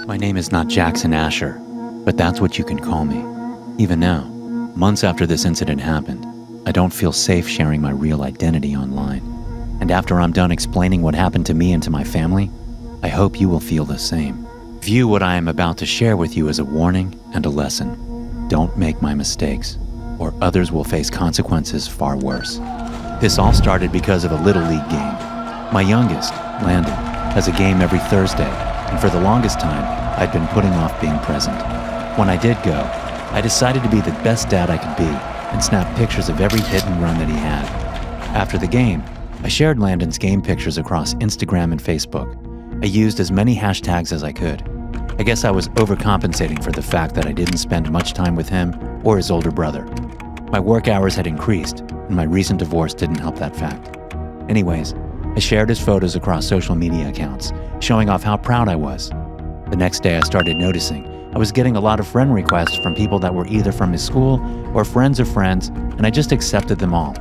My name is not Jackson Asher, but that's what you can call me. Even now, months after this incident happened, I don't feel safe sharing my real identity online. And after I'm done explaining what happened to me and to my family, I hope you will feel the same. View what I am about to share with you as a warning and a lesson. Don't make my mistakes, or others will face consequences far worse. This all started because of a Little League game. My youngest, Landon, has a game every Thursday, and for the longest time, I'd been putting off being present. When I did go, I decided to be the best dad I could be and snap pictures of every hit and run that he had. After the game, I shared Landon's game pictures across Instagram and Facebook. I used as many hashtags as I could. I guess I was overcompensating for the fact that I didn't spend much time with him or his older brother. My work hours had increased, and my recent divorce didn't help that fact. Anyways, I shared his photos across social media accounts, showing off how proud I was. The next day I started noticing I was getting a lot of friend requests from people that were either from his school or friends of friends, and I just accepted them all.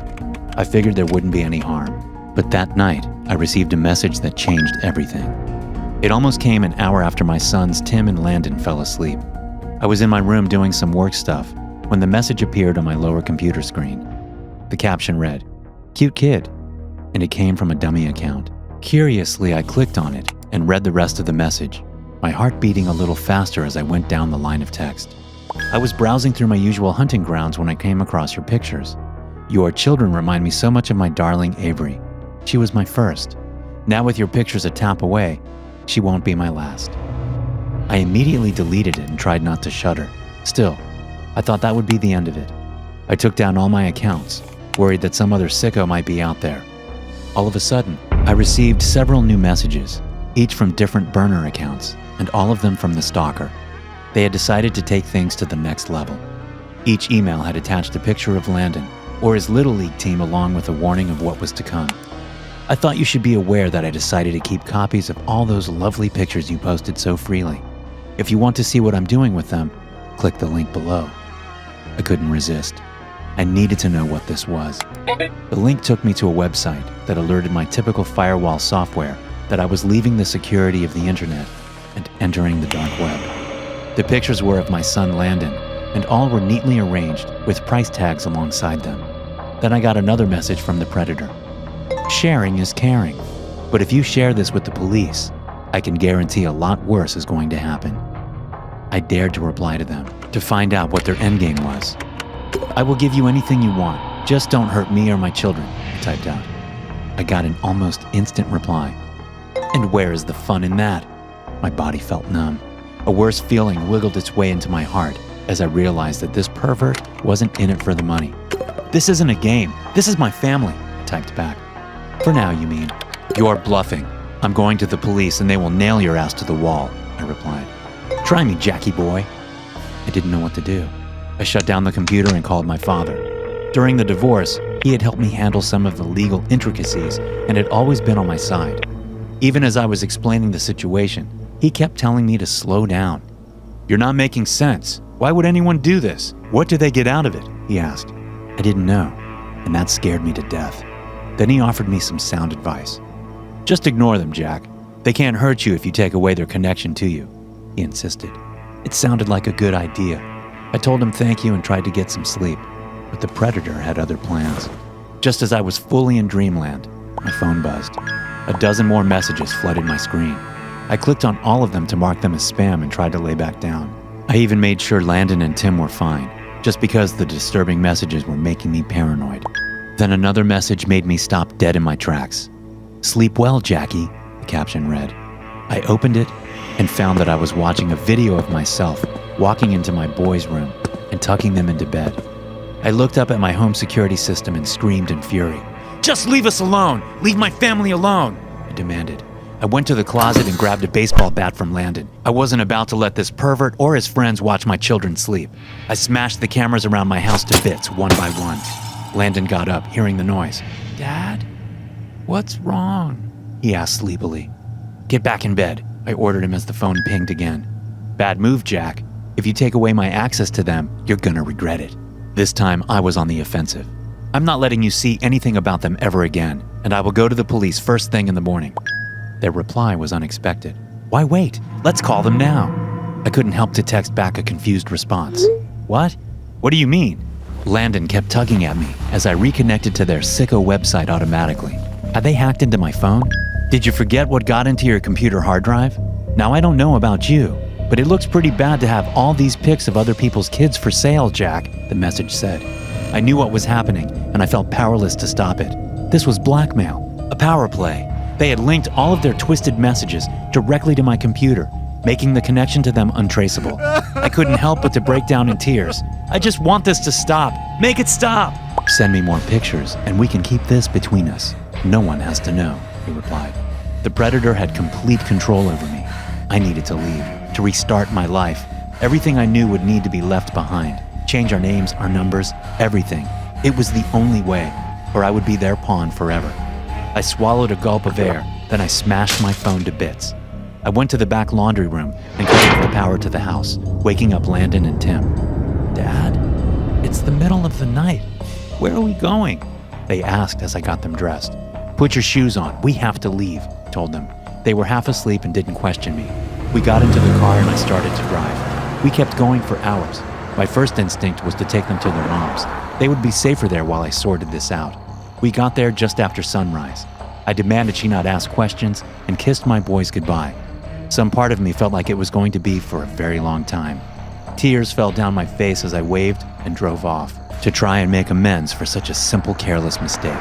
I figured there wouldn't be any harm. But that night, I received a message that changed everything. It almost came an hour after my sons Tim and Landon fell asleep. I was in my room doing some work stuff when the message appeared on my lower computer screen. The caption read, "Cute kid," and it came from a dummy account. Curiously, I clicked on it and read the rest of the message, my heart beating a little faster as I went down the line of text. "I was browsing through my usual hunting grounds when I came across your pictures. Your children remind me so much of my darling Avery. She was my first. Now with your pictures a tap away, she won't be my last." I immediately deleted it and tried not to shudder. Still, I thought that would be the end of it. I took down all my accounts, worried that some other sicko might be out there. All of a sudden, I received several new messages, each from different burner accounts, and all of them from the stalker. They had decided to take things to the next level. Each email had attached a picture of Landon or his Little League team along with a warning of what was to come. "I thought you should be aware that I decided to keep copies of all those lovely pictures you posted so freely. If you want to see what I'm doing with them, click the link below." I couldn't resist. I needed to know what this was. The link took me to a website that alerted my typical firewall software that I was leaving the security of the internet and entering the dark web. The pictures were of my son Landon, and all were neatly arranged with price tags alongside them. Then I got another message from the predator. "Sharing is caring, but if you share this with the police, I can guarantee a lot worse is going to happen." I dared to reply to them to find out what their endgame was. "I will give you anything you want, just don't hurt me or my children," I typed out. I got an almost instant reply. "And where is the fun in that?" My body felt numb. A worse feeling wiggled its way into my heart as I realized that this pervert wasn't in it for the money. "This isn't a game. This is my family," I typed back. "For now, you mean? You're bluffing. I'm going to the police and they will nail your ass to the wall," I replied. "Try me, Jackie boy." I didn't know what to do. I shut down the computer and called my father. During the divorce, he had helped me handle some of the legal intricacies and had always been on my side. Even as I was explaining the situation, he kept telling me to slow down. "You're not making sense. Why would anyone do this? What do they get out of it?" he asked. I didn't know, and that scared me to death. Then he offered me some sound advice. "Just ignore them, Jack. They can't hurt you if you take away their connection to you," he insisted. It sounded like a good idea. I told him thank you and tried to get some sleep, but the predator had other plans. Just as I was fully in dreamland, my phone buzzed. A dozen more messages flooded my screen. I clicked on all of them to mark them as spam and tried to lay back down. I even made sure Landon and Tim were fine, just because the disturbing messages were making me paranoid. Then another message made me stop dead in my tracks. "Sleep well, Jackie," the caption read. I opened it and found that I was watching a video of myself walking into my boys' room and tucking them into bed. I looked up at my home security system and screamed in fury. "Just leave us alone! Leave my family alone!" I demanded. I went to the closet and grabbed a baseball bat from Landon. I wasn't about to let this pervert or his friends watch my children sleep. I smashed the cameras around my house to bits, one by one. Landon got up, hearing the noise. "Dad, what's wrong?" he asked sleepily. "Get back in bed," I ordered him as the phone pinged again. "Bad move, Jack. If you take away my access to them, you're gonna regret it." This time, I was on the offensive. "I'm not letting you see anything about them ever again, and I will go to the police first thing in the morning." Their reply was unexpected. Why wait? Let's call them now. I couldn't help to text back a confused response. What? What do you mean? Landon kept tugging at me as I reconnected to their sicko website automatically. Had they hacked into my phone? Did you forget what got into your computer hard drive? Now I don't know about you, but it looks pretty bad to have all these pics of other people's kids for sale, Jack, the message said. I knew what was happening, and I felt powerless to stop it. This was blackmail, a power play. They had linked all of their twisted messages directly to my computer, making the connection to them untraceable. I couldn't help but to break down in tears. I just want this to stop. Make it stop! Send me more pictures, and we can keep this between us. No one has to know, he replied. The predator had complete control over me. I needed to leave, to restart my life. Everything I knew would need to be left behind. Change our names, our numbers, everything. It was the only way, or I would be their pawn forever. I swallowed a gulp of air, then I smashed my phone to bits. I went to the back laundry room and cut off the power to the house, waking up Landon and Tim. Dad, it's the middle of the night. Where are we going? They asked as I got them dressed. Put your shoes on. We have to leave, told them. They were half asleep and didn't question me. We got into the car and I started to drive. We kept going for hours. My first instinct was to take them to their moms. They would be safer there while I sorted this out. We got there just after sunrise. I demanded she not ask questions and kissed my boys goodbye. Some part of me felt like it was going to be for a very long time. Tears fell down my face as I waved and drove off to try and make amends for such a simple, careless mistake.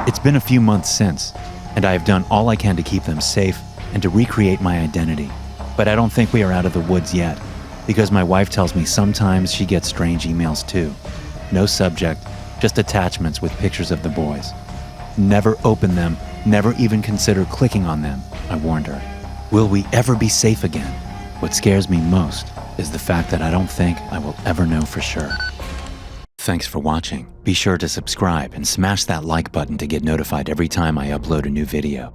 It's been a few months since, and I have done all I can to keep them safe and to recreate my identity. But I don't think we are out of the woods yet, because my wife tells me sometimes she gets strange emails too. No subject, just attachments with pictures of the boys. Never open them, never even consider clicking on them, I warned her. Will we ever be safe again? What scares me most is the fact that I don't think I will ever know for sure. Thanks for watching. Be sure to subscribe and smash that like button to get notified every time I upload a new video.